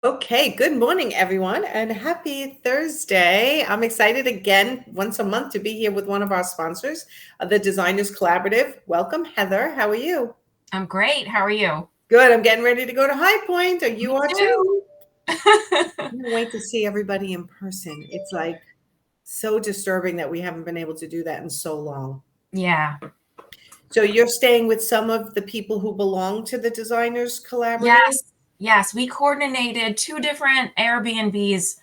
Okay, good morning, everyone, and happy Thursday. I'm excited again, once a month, to be here with one of our sponsors, the Designers Collaborative. Welcome, Heather. How are you? I'm great. How are you? Good. I'm getting ready to go to High Point. You Me are too. too. I can't wait to see everybody in person. It's like so disturbing that we haven't been able to do that in so long. Yeah. So you're staying with some of the people who belong to the Designers Collaborative? Yes. Yes. We coordinated two different Airbnbs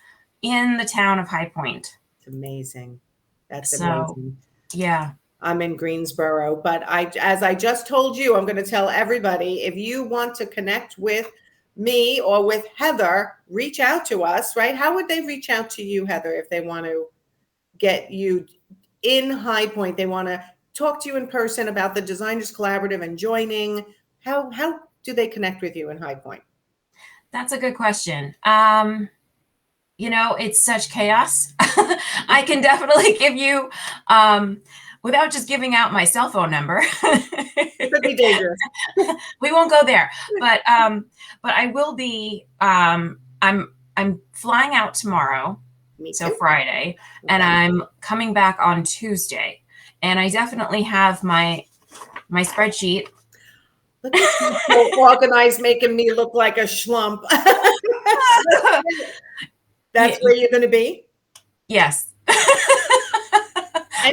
in the town of High Point. It's amazing. That's So, amazing. yeah. I'm in Greensboro, but as I just told you, I'm going to tell everybody, if you want to connect with me or with Heather, reach out to us, right? How would they reach out to you, Heather, if they want to get you in High Point? They want to talk to you in person about the Designers Collaborative and joining. How do they connect with you in High Point? That's a good question. It's such chaos. I can definitely give you, without just giving out my cell phone number. It could be dangerous. We won't go there, but I will be. I'm flying out tomorrow, Me so too. Friday, and Okay. I'm coming back on Tuesday. And I definitely have my spreadsheet. Look at you, so organized, making me look like a schlump. Yeah, That's where you're going to be? yes.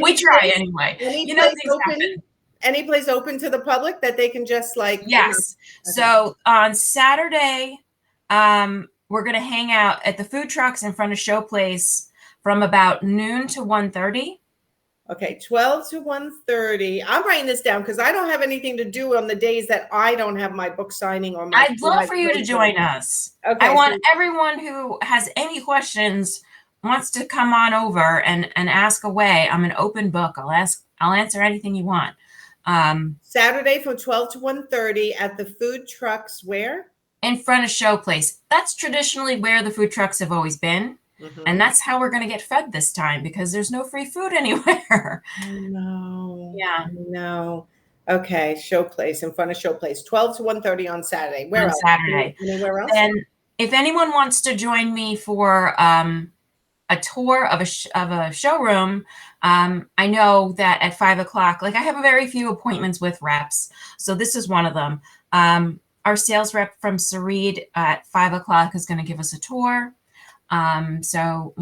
We Any try place, anyway. any You know, place things open? happen. Any place open to the public that they can just Yes. okay. So on Saturday, we're going to hang out at the food trucks in front of Showplace from about noon to 1:30. Okay, 12 to 1:30. I'm writing this down because I don't have anything to do on the days that I don't have my book signing or I'd love my for you to placement. join us. I Okay, want so everyone who has any questions wants to come on over and ask away. I'm an open book. I'll answer anything you want. Saturday from 12 to 1:30 at the food trucks where? In front of Showplace. That's traditionally where the food trucks have always been. And Mhm. that's how we're going to get fed this time because there's no free food anywhere. I know. Yeah, I know. Okay, Showplace, in front of Showplace, 12 to 1:30 on Saturday. Where on else? Saturday. Anywhere else? And if anyone wants to join me for a tour of a showroom, I know that at 5 o'clock, like I have a very few appointments with reps, so this is one of them. Our sales rep from Sarid at 5 o'clock is going to give us a tour. So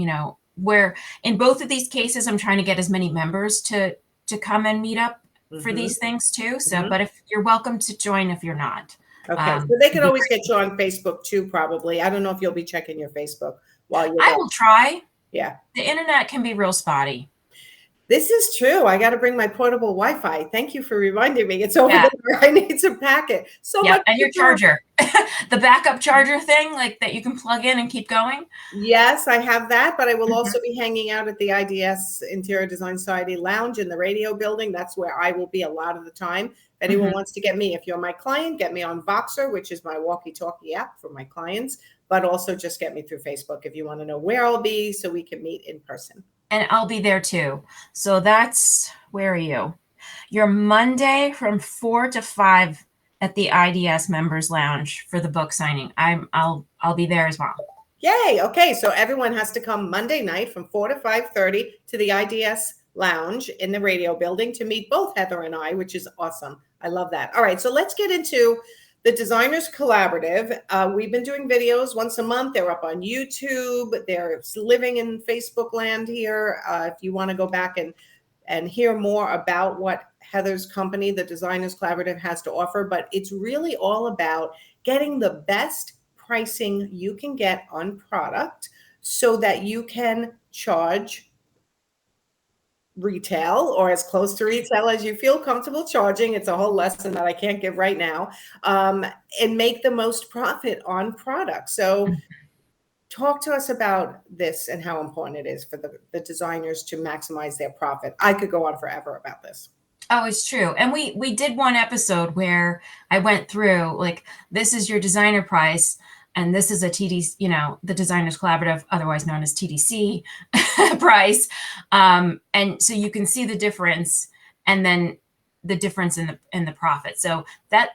we're in both of these cases. I'm trying to get as many members to come and meet up for Mhm, these things too. So, mhm. but if you're welcome to join, if you're not, Okay, so they could it'd be always get great. you on Facebook too, probably. I don't know if you'll be checking your Facebook while you're I there. will try. Yeah. The internet can be real spotty. This is true. I gotta bring my portable Wi-Fi. Thank you for reminding me. It's over Yeah. there. I need to pack it. So Yeah, much and to your do. charger, the backup charger thing, like that you can plug in and keep going. Yes, I have that, but I will Mhm, also be hanging out at the IDS Interior Design Society Lounge in the radio building. That's where I will be a lot of the time. If anyone mhm. wants to get me, if you're my client, get me on Voxer, which is my walkie-talkie app for my clients, but also just get me through Facebook if you want to know where I'll be so we can meet in person. And I'll be there too. So that's where are you? You're Monday from 4 to 5 at the IDS Members Lounge for the book signing. I'll be there as well. Yay. Okay. So everyone has to come Monday night from 4 to 5:30 to the IDS Lounge in the radio building to meet both Heather and I, which is awesome. I love that. All right. So let's get into the Designers Collaborative. We've been doing videos once a month. They're up on YouTube. They're living in Facebook land here. If you want to go back and hear more about what Heather's company, the Designers Collaborative, has to offer, but it's really all about getting the best pricing you can get on product so that you can charge retail or as close to retail as you feel comfortable charging. It's a whole lesson that I can't give right now, um, and make the most profit on product. So talk to us about this and how important it is for the designers to maximize their profit. I could go on forever about this. Oh, it's true. And we did one episode where I went through like this is your designer price and this is a TDC, the Designers Collaborative, otherwise known as TDC price. And so you can see the difference. And then the difference in the profit. So that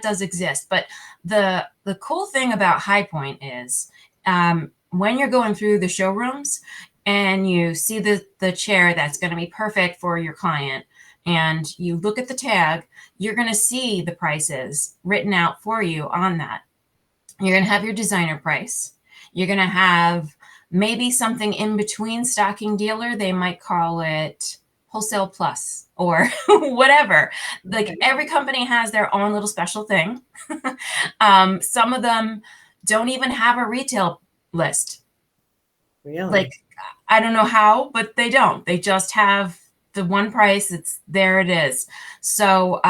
does exist. But the cool thing about High Point is when you're going through the showrooms and you see the chair that's going to be perfect for your client, and you look at the tag, you're going to see the prices written out for you on that. You're going to have your designer price. You're going to have maybe something in between stocking dealer. They might call it wholesale plus or whatever. Like every company has their own little special thing. Some of them don't even have a retail list. Really? Like, I don't know how, but they don't. They just have the one price. It's there. It is. So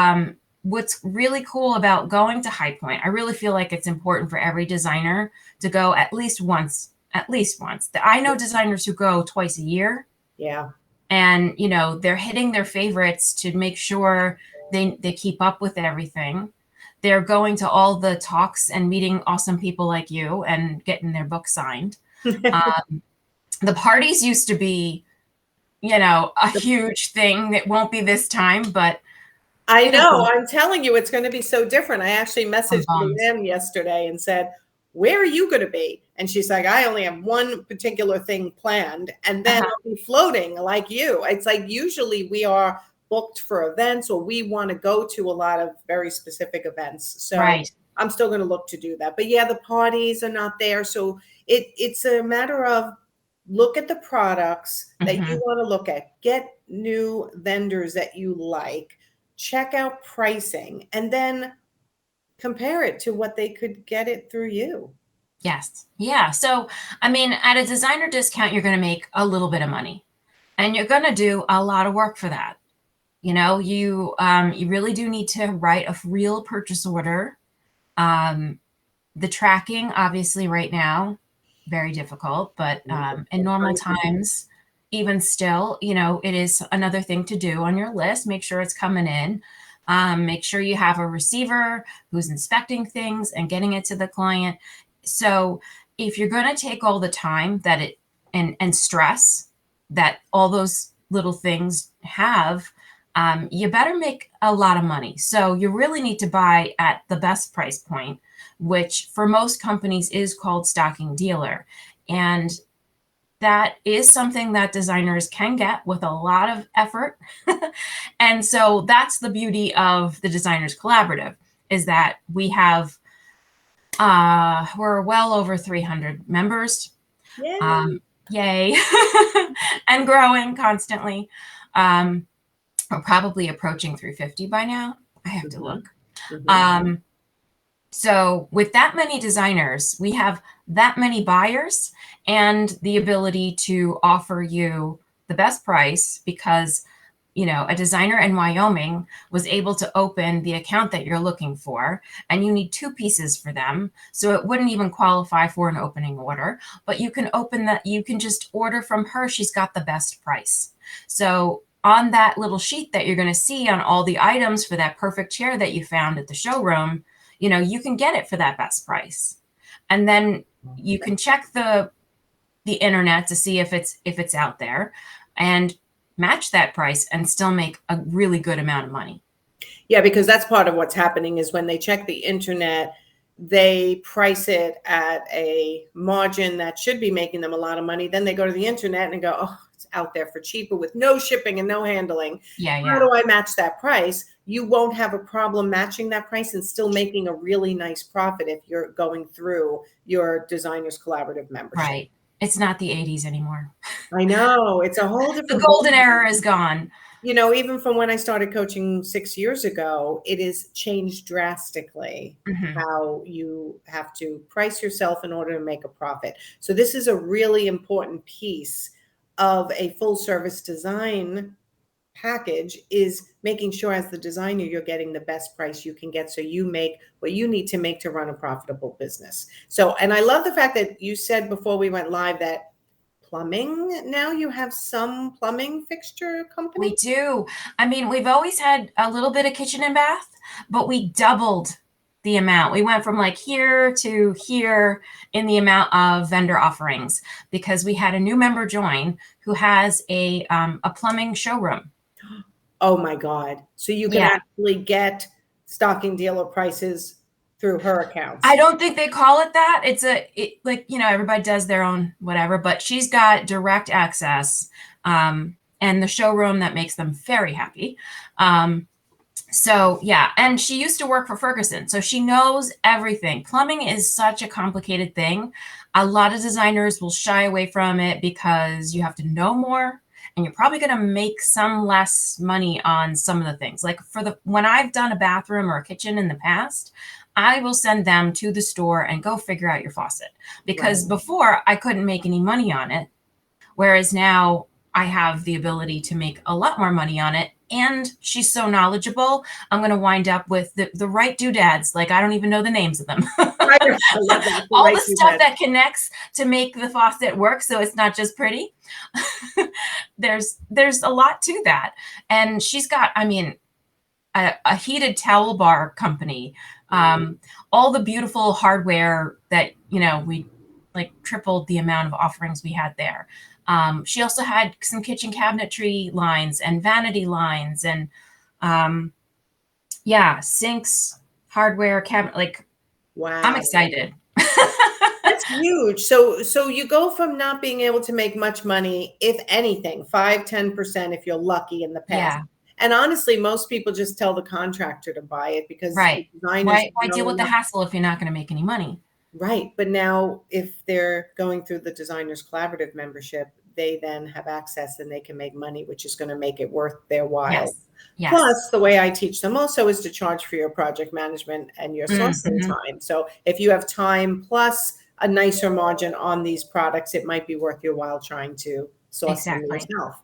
what's really cool about going to High Point, I really feel like it's important for every designer to go at least once. I know designers who go twice a year. Yeah. And, you know, they're hitting their favorites to make sure they keep up with everything. They're going to all the talks and meeting awesome people like you and getting their book signed. The parties used to be, you know, a huge thing. That won't be this time, but I know. I'm telling you, it's going to be so different. I actually messaged bums. Leanne yesterday and said, where are you going to be? And she's like, I only have one particular thing planned, and then I'll be floating like you. It's like usually we are booked for events, or we want to go to a lot of very specific events. So Right. I'm still going to look to do that. But yeah, the parties are not there. So it's a matter of look at the products that you want to look at, get new vendors that you like, check out pricing, and then compare it to what they could get it through you. Yes. Yeah. So, I mean, at a designer discount, you're going to make a little bit of money, and you're going to do a lot of work for that. You know, you really do need to write a real purchase order. The tracking, obviously, right now, very difficult, but in normal times, even still, you know, it is another thing to do on your list. Make sure it's coming in. Make sure you have a receiver who's inspecting things and getting it to the client. So if you're going to take all the time that it and stress that all those little things have, you better make a lot of money. So you really need to buy at the best price point, which for most companies is called stocking dealer. And that is something that designers can get with a lot of effort. And so that's the beauty of the Designers Collaborative, is that we have, we're well over 300 members. Yay. Yay. And growing constantly. We're probably approaching 350 by now. I have to look. So with that many designers, we have that many buyers and the ability to offer you the best price because, you know, a designer in Wyoming was able to open the account that you're looking for, and you need 2 pieces for them. So it wouldn't even qualify for an opening order, but you can open that. You can just order from her. She's got the best price. So on that little sheet that you're going to see on all the items for that perfect chair that you found at the showroom, you know, you can get it for that best price. And then you can check the internet to see if it's out there and match that price and still make a really good amount of money. Yeah, because that's part of what's happening is when they check the internet, they price it at a margin that should be making them a lot of money. Then they go to the internet and go, oh, it's out there for cheaper with no shipping and no handling. How do I match that price? You won't have a problem matching that price and still making a really nice profit if you're going through your Designers Collaborative membership. Right. It's not the 80s anymore. I know. It's a whole different. The golden era is gone. You know, even from when I started coaching 6 years ago, it has changed drastically how you have to price yourself in order to make a profit. So this is a really important piece of a full service design package, is making sure as the designer you're getting the best price you can get, so you make what you need to make to run a profitable business. So, and I love the fact that you said before we went live that plumbing, now you have some plumbing fixture company. We do. I mean, we've always had a little bit of kitchen and bath, but we doubled the amount. We went from like here to here in the amount of vendor offerings because we had a new member join who has a plumbing showroom. Oh my God. So you can Yeah. actually get stocking dealer prices through her accounts. I don't think they call it that. Like, everybody does their own whatever, but she's got direct access, and the showroom that makes them very happy. So yeah, and she used to work for Ferguson, so she knows everything. Plumbing is such a complicated thing. A lot of designers will shy away from it because you have to know more, and you're probably going to make some less money on some of the things. Like when I've done a bathroom or a kitchen in the past, I will send them to the store and go figure out your faucet, because before I couldn't make any money on it, whereas now I have the ability to make a lot more money on it. And she's so knowledgeable, I'm going to wind up with the right doodads. Like, I don't even know the names of them. I love that. All the stuff that connects to make the faucet work, so it's not just pretty. There's a lot to that. And she's got, I mean, a heated towel bar company, all the beautiful hardware that, we like tripled the amount of offerings we had there. She also had some kitchen cabinetry lines and vanity lines and, sinks, hardware, cabinet. Like, wow. I'm excited. That's huge. So you go from not being able to make much money, if anything, 5-10% if you're lucky in the past. Yeah. And honestly, most people just tell the contractor to buy it because right. designers Why deal with the hassle if you're not going to make any money? Right. But now if they're going through the Designers Collaborative membership, they then have access and they can make money, which is going to make it worth their while. Yes. Yes. Plus, the way I teach them also is to charge for your project management and your sourcing time. So if you have time plus a nicer margin on these products, it might be worth your while trying to source them yourself.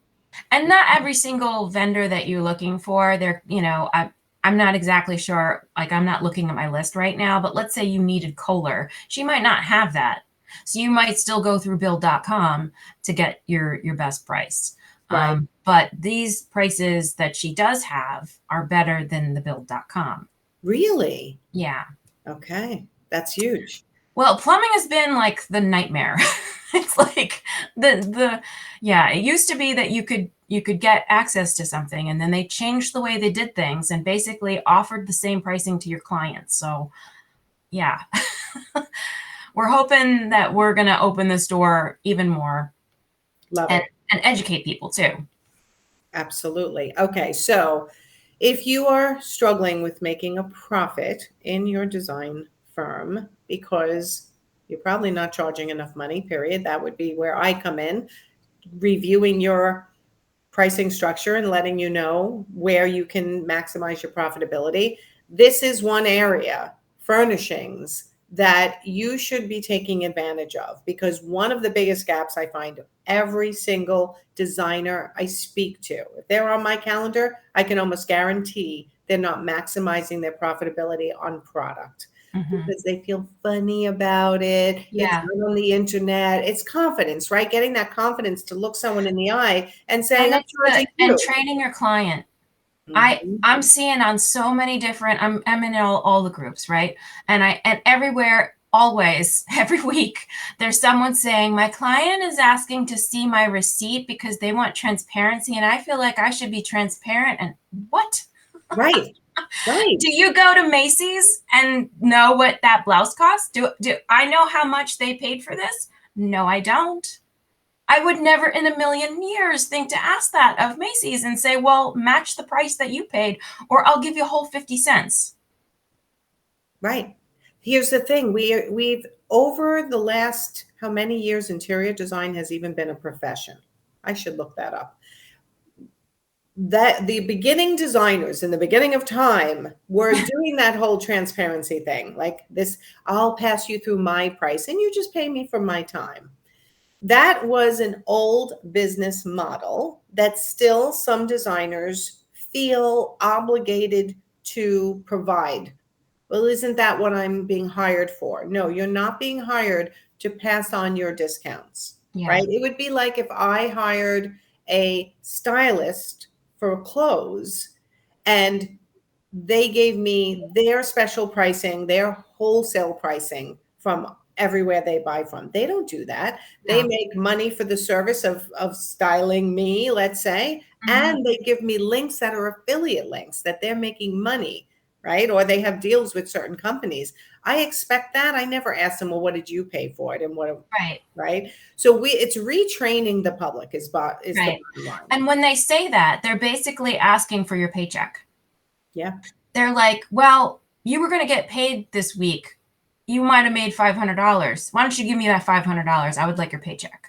And not every single vendor that you're looking for, I'm not exactly sure. Like, I'm not looking at my list right now, but let's say you needed Kohler. She might not have that. So you might still go through build.com to get your best price. Right. But these prices that she does have are better than the build.com. Really? Yeah. Okay. That's huge. Well, plumbing has been like the nightmare. It's like it used to be that you could get access to something, and then they changed the way they did things and basically offered the same pricing to your clients. So yeah, we're hoping that we're going to open this door even more. Love it. And educate people too. Absolutely. Okay. So if you are struggling with making a profit in your design firm because you're probably not charging enough money, period, that would be where I come in, reviewing your pricing structure and letting you know where you can maximize your profitability. This is one area, furnishings, that you should be taking advantage of, because one of the biggest gaps I find every single designer I speak to, if they're on my calendar, I can almost guarantee they're not maximizing their profitability on product. Because they feel funny about it. Yeah. It's not on the internet. It's confidence, right? Getting that confidence to look someone in the eye and say, and training your client. I'm seeing on so many different, I'm in all the groups, right? And everywhere, always, every week, there's someone saying, my client is asking to see my receipt because they want transparency. And I feel like I should be transparent. And what? Right. Right. Do you go to Macy's and know what that blouse costs? Do I know how much they paid for this? No, I don't. I would never in a million years think to ask that of Macy's and say, well, match the price that you paid, or I'll give you a whole 50 cents. Right. Here's the thing. We've over the last, how many years interior design has even been a profession? I should look that up. That the beginning designers in the beginning of time were doing that whole transparency thing, like this, I'll pass you through my price and you just pay me for my time. That was an old business model that still some designers feel obligated to provide. Well, isn't that what I'm being hired for? No, you're not being hired to pass on your discounts, right? It would be like if I hired a stylist for clothes and they gave me their special pricing, their wholesale pricing from everywhere they buy from. They don't do that. They No. make money for the service of styling me, let's say, and they give me links that are affiliate links that they're making money, right? Or they have deals with certain companies. I expect that. I never ask them, well, what did you pay for it? And what, Right. right? So it's retraining the public is the Right. bottom line. And when they say that, they're basically asking for your paycheck. Yeah. They're like, well, you were going to get paid this week. You might have made $500. Why don't you give me that $500? I would like your paycheck.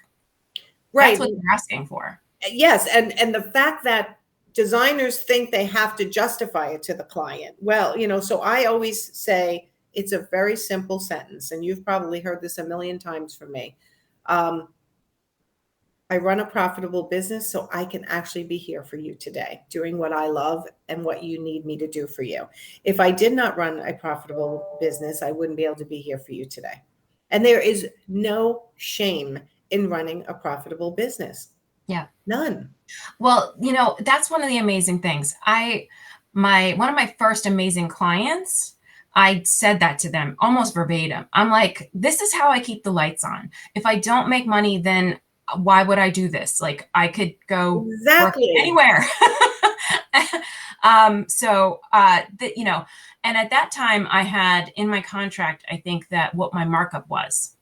Right. That's what they're asking for. Yes. And the fact that designers think they have to justify it to the client. Well, so I always say it's a very simple sentence, and you've probably heard this a million times from me. I run a profitable business so I can actually be here for you today, doing what I love and what you need me to do for you. If I did not run a profitable business, I wouldn't be able to be here for you today. And there is no shame in running a profitable business. Yeah. None. Well, that's one of the amazing things. One of my first amazing clients, I said that to them almost verbatim. I'm like, this is how I keep the lights on. If I don't make money, then why would I do this? Like, I could go work anywhere. And at that time I had in my contract, I think that what my markup was.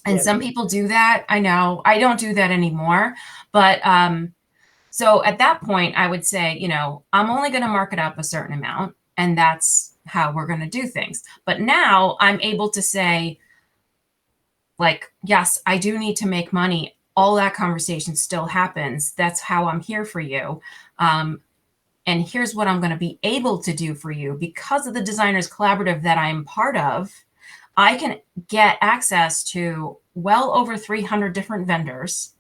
And some people do that. I know I don't do that anymore. But so at that point, I would say, I'm only going to mark it up a certain amount, and that's how we're going to do things. But now I'm able to say, like, yes, I do need to make money. All that conversation still happens. That's how I'm here for you. And here's what I'm going to be able to do for you because of the Designers Collaborative that I'm part of. I can get access to well over 300 different vendors,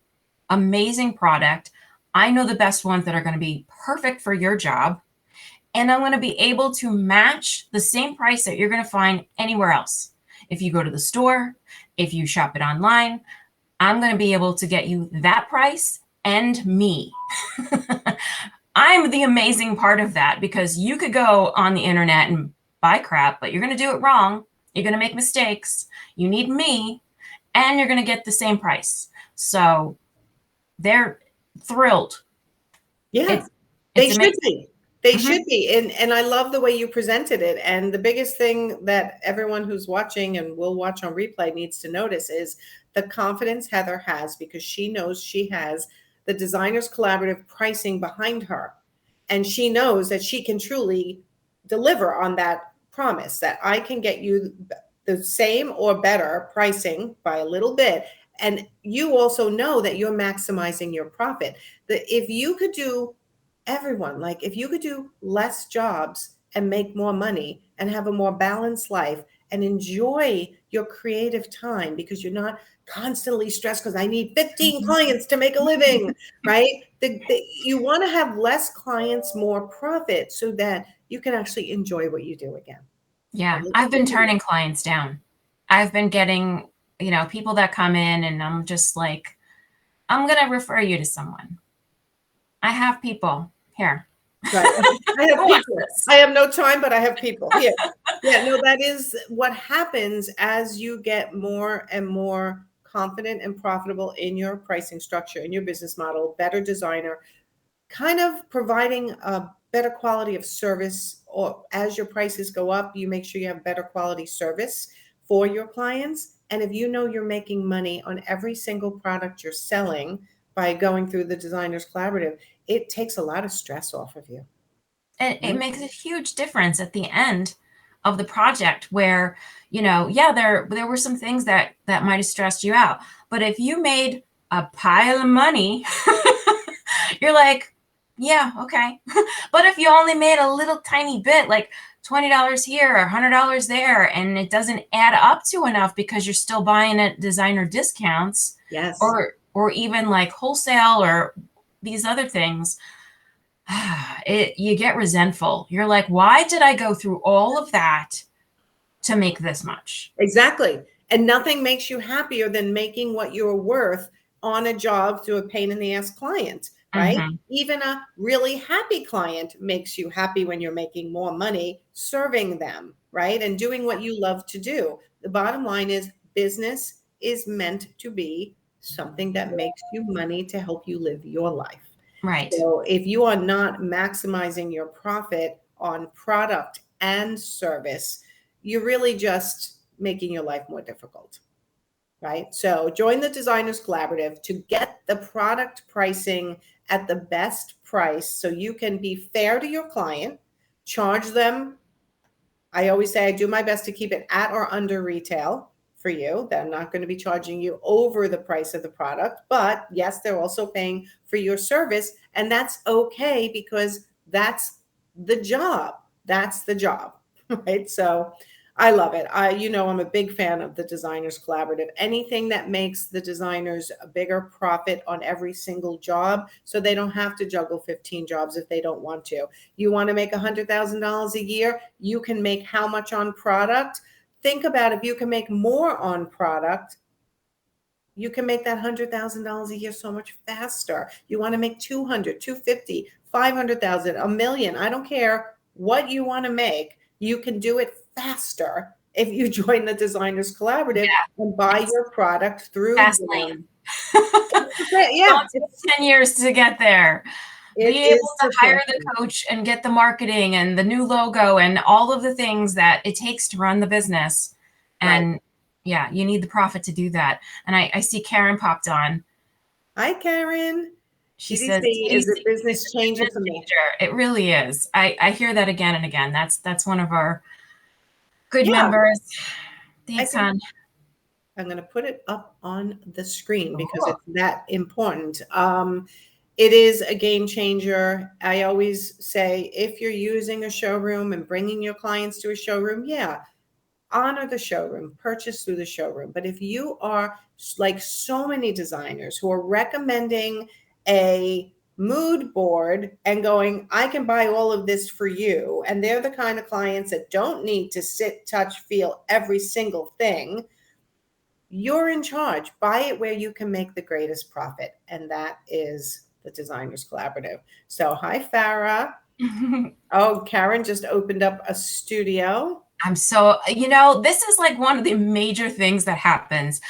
amazing product. I know the best ones that are going to be perfect for your job. And I'm going to be able to match the same price that you're going to find anywhere else. If you go to the store, if you shop it online, I'm going to be able to get you that price and me. I'm the amazing part of that, because you could go on the internet and buy crap, but you're going to do it wrong. You're going to make mistakes. You need me, and you're going to get the same price. So they're thrilled. Yeah, they should be. They should be. And I love the way you presented it. And the biggest thing that everyone who's watching and will watch on replay needs to notice is the confidence Heather has, because she knows she has the Designers Collaborative pricing behind her. And she knows that she can truly deliver on that promise, that I can get you the same or better pricing by a little bit. And you also know that you're maximizing your profit. That if you could do if you could do less jobs and make more money and have a more balanced life and enjoy your creative time, because you're not constantly stressed because I need 15 clients to make a living, right? You want to have less clients, more profit, so that you can actually enjoy what you do again. Yeah, I've been turning clients down. I've been getting, people that come in and I'm just like, I'm going to refer you to someone. I have people here. Right. I have people. I have no time, but I have people here. Yeah, no, that is what happens as you get more and more confident and profitable in your pricing structure, in your business model, better designer, kind of providing a better quality of service. Or as your prices go up, you make sure you have better quality service for your clients. And if you know you're making money on every single product you're selling by going through the Designers Collaborative, it takes a lot of stress off of you. And it makes a huge difference at the end of the project where, there were some things that might have stressed you out. But if you made a pile of money, you're like, yeah, okay. But if you only made a little tiny bit, like $20 here or $100 there, and it doesn't add up to enough because you're still buying at designer discounts, yes, or even like wholesale or these other things, you get resentful. You're like, why did I go through all of that to make this much? Exactly. And nothing makes you happier than making what you're worth on a job to a pain in the ass client, right? Even a really happy client makes you happy when you're making more money serving them, right? And doing what you love to do. The bottom line is business is meant to be something that makes you money to help you live your life. Right. So if you are not maximizing your profit on product and service, you're really just making your life more difficult, right? So join the Designers Collaborative to get the product pricing at the best price so you can be fair to your client, charge them. I always say I do my best to keep it at or under retail for you. That I'm not going to be charging you over the price of the product, but yes, they're also paying for your service, and that's okay because that's the job. That's the job, right? So I love it. I'm a big fan of the Designers Collaborative. Anything that makes the designers a bigger profit on every single job so they don't have to juggle 15 jobs if they don't want to. You want to make $100,000 a year, you can make how much on product? Think about if you can make more on product, you can make that $100,000 a year so much faster. You want to make 200, 250, 500,000, a million. I don't care what you want to make. You can do it faster if you join the Designers Collaborative and buy your product through fast them. lane. Yeah, Don't take 10 years to get there. Be able to hire the coach and get the marketing and the new logo and all of the things that it takes to run the business. And yeah, you need the profit to do that. And I see Karen popped on. Hi, Karen. She GDC says is a business changer for me. It really is. I hear that again and again. That's one of our good members. Thanks, hon. I'm going to put it up on the screen because it's that important. It is a game changer. I always say if you're using a showroom and bringing your clients to a showroom, honor the showroom, purchase through the showroom. But if you are like so many designers who are recommending a mood board and going, I can buy all of this for you, and they're the kind of clients that don't need to sit, touch, feel every single thing, you're in charge. Buy it where you can make the greatest profit. And that is the Designers Collaborative. So hi, Farah. Oh, Karen just opened up a studio. I'm so, this is like one of the major things that happens.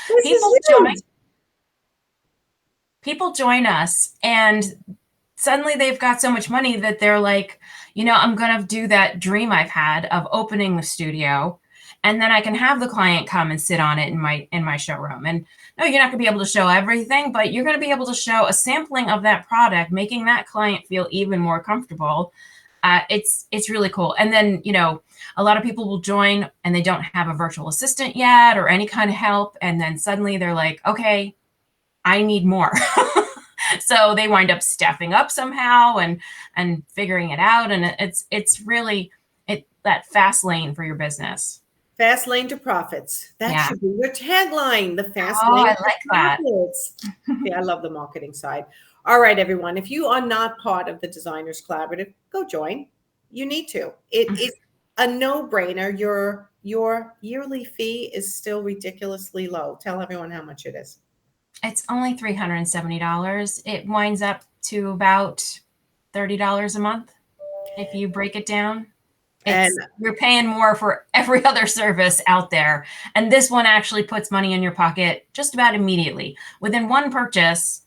People join us and suddenly they've got so much money that they're like, I'm going to do that dream I've had of opening the studio. And then I can have the client come and sit on it in my showroom. And no, you're not gonna be able to show everything, but you're gonna be able to show a sampling of that product, making that client feel even more comfortable. It's really cool. And then, a lot of people will join and they don't have a virtual assistant yet or any kind of help. And then suddenly they're like, okay, I need more. So they wind up staffing up somehow and figuring it out. And it's really that fast lane for your business. Fast lane to profits. That should be your tagline. The fast lane to profits. Yeah, I love the marketing side. All right, everyone. If you are not part of the Designers Collaborative, go join. You need to. It is a no-brainer. Your yearly fee is still ridiculously low. Tell everyone how much it is. It's only $370. It winds up to about $30 a month if you break it down. You're paying more for every other service out there. And this one actually puts money in your pocket just about immediately. Within one purchase,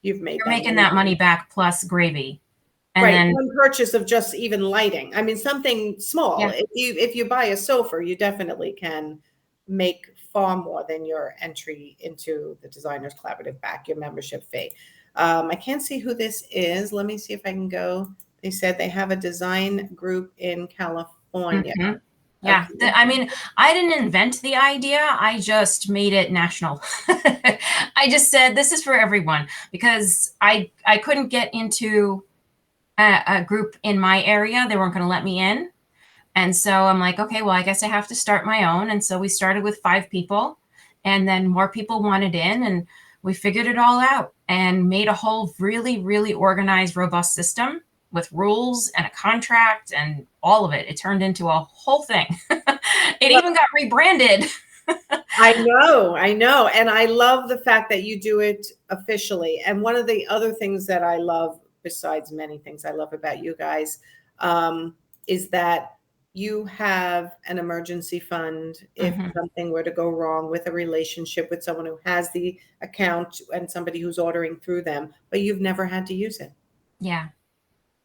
you're making that money back plus gravy. And then one purchase of just even lighting. I mean, something small. Yeah. If you buy a sofa, you definitely can make far more than your entry into the Designers Collaborative back, your membership fee. I can't see who this is. Let me see if I can go. They said they have a design group in California. Mm-hmm. Yeah. Okay. I mean, I didn't invent the idea. I just made it national. I just said, this is for everyone because I couldn't get into a group in my area. They weren't going to let me in. And so I'm like, okay, well, I guess I have to start my own. And so we started with 5 people and then more people wanted in and we figured it all out and made a whole really, really organized, robust system with rules and a contract and all of it. It turned into a whole thing. It even got rebranded. I know. And I love the fact that you do it officially. And one of the other things that I love, besides many things I love about you guys, is that you have an emergency fund if something were to go wrong with a relationship with someone who has the account and somebody who's ordering through them, but you've never had to use it. Yeah.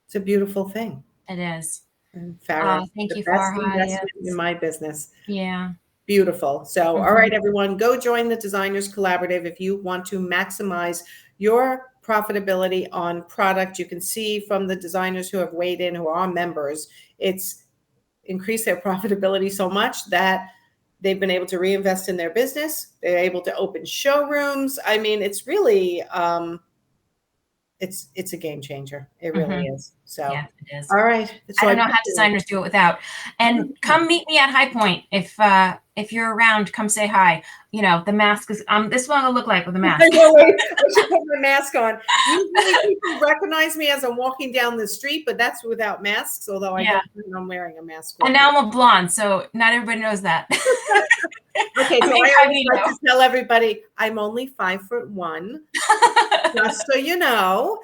It's a beautiful thing. It is. And Farah, Thank the you, best Farha. investment in my business. Yeah. Beautiful. So, all right, everyone, go join the Designers Collaborative if you want to maximize your profitability on product. You can see from the designers who have weighed in, who are members, it's increased their profitability so much that they've been able to reinvest in their business. They're able to open showrooms. I mean, it's really, it's a game changer. It really is. So, Yeah, it is. all right. So I don't know how designers do it without. And come meet me at High Point if you're around. Come say hi. You know, the mask is. This is what I'll look like with a mask. I know, right? I should put my mask on. Usually people recognize me as I'm walking down the street, but that's without masks. Although I don't think I'm wearing a mask. And now I'm a blonde, so not everybody knows that. Okay, so I always like to tell everybody I'm only 5'1", just so you know.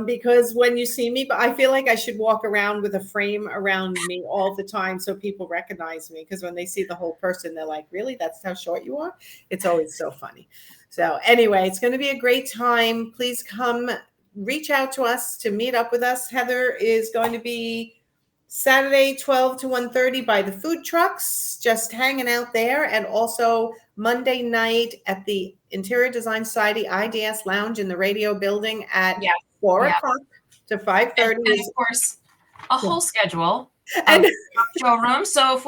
Because when you see me, but I feel like I should walk around with a frame around me all the time so people recognize me. Because when they see the whole person, they're like, really? That's how short you are? It's always so funny. So anyway, it's going to be a great time. Please come reach out to us to meet up with us. Heather is going to be Saturday, 12 to 1:30 by the food trucks, just hanging out there. And also Monday night at the Interior Design Society IDS Lounge in the radio building at 4 o'clock to 5:30. And of course, a whole schedule and of showroom. So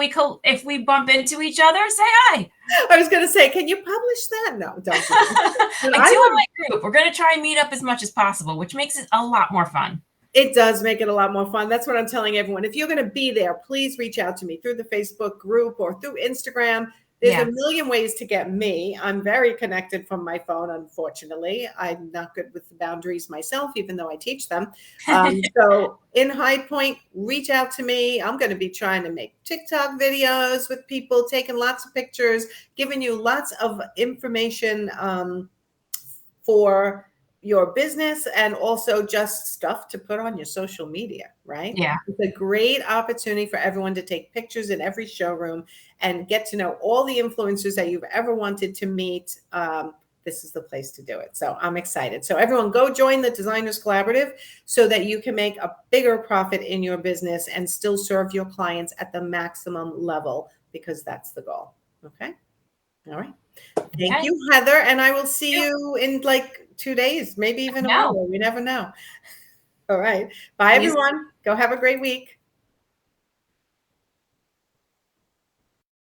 if we bump into each other, say hi. I was going to say, can you publish that? No, don't. I do in my group. We're going to try and meet up as much as possible, which makes it a lot more fun. It does make it a lot more fun. That's what I'm telling everyone. If you're going to be there, please reach out to me through the Facebook group or through Instagram. There's a million ways to get me. I'm very connected from my phone, unfortunately. I'm not good with the boundaries myself, even though I teach them. So in High Point, reach out to me. I'm going to be trying to make TikTok videos with people, taking lots of pictures, giving you lots of information for your business and also just stuff to put on your social media, right? Yeah. It's a great opportunity for everyone to take pictures in every showroom and get to know all the influencers that you've ever wanted to meet. This is the place to do it. So I'm excited. So everyone go join the Designers Collaborative so that you can make a bigger profit in your business and still serve your clients at the maximum level, because that's the goal. Okay. All right. Thank you, Heather. And I will see you in like 2 days, maybe even a week. We never know. All right. Bye, everyone. Go have a great week.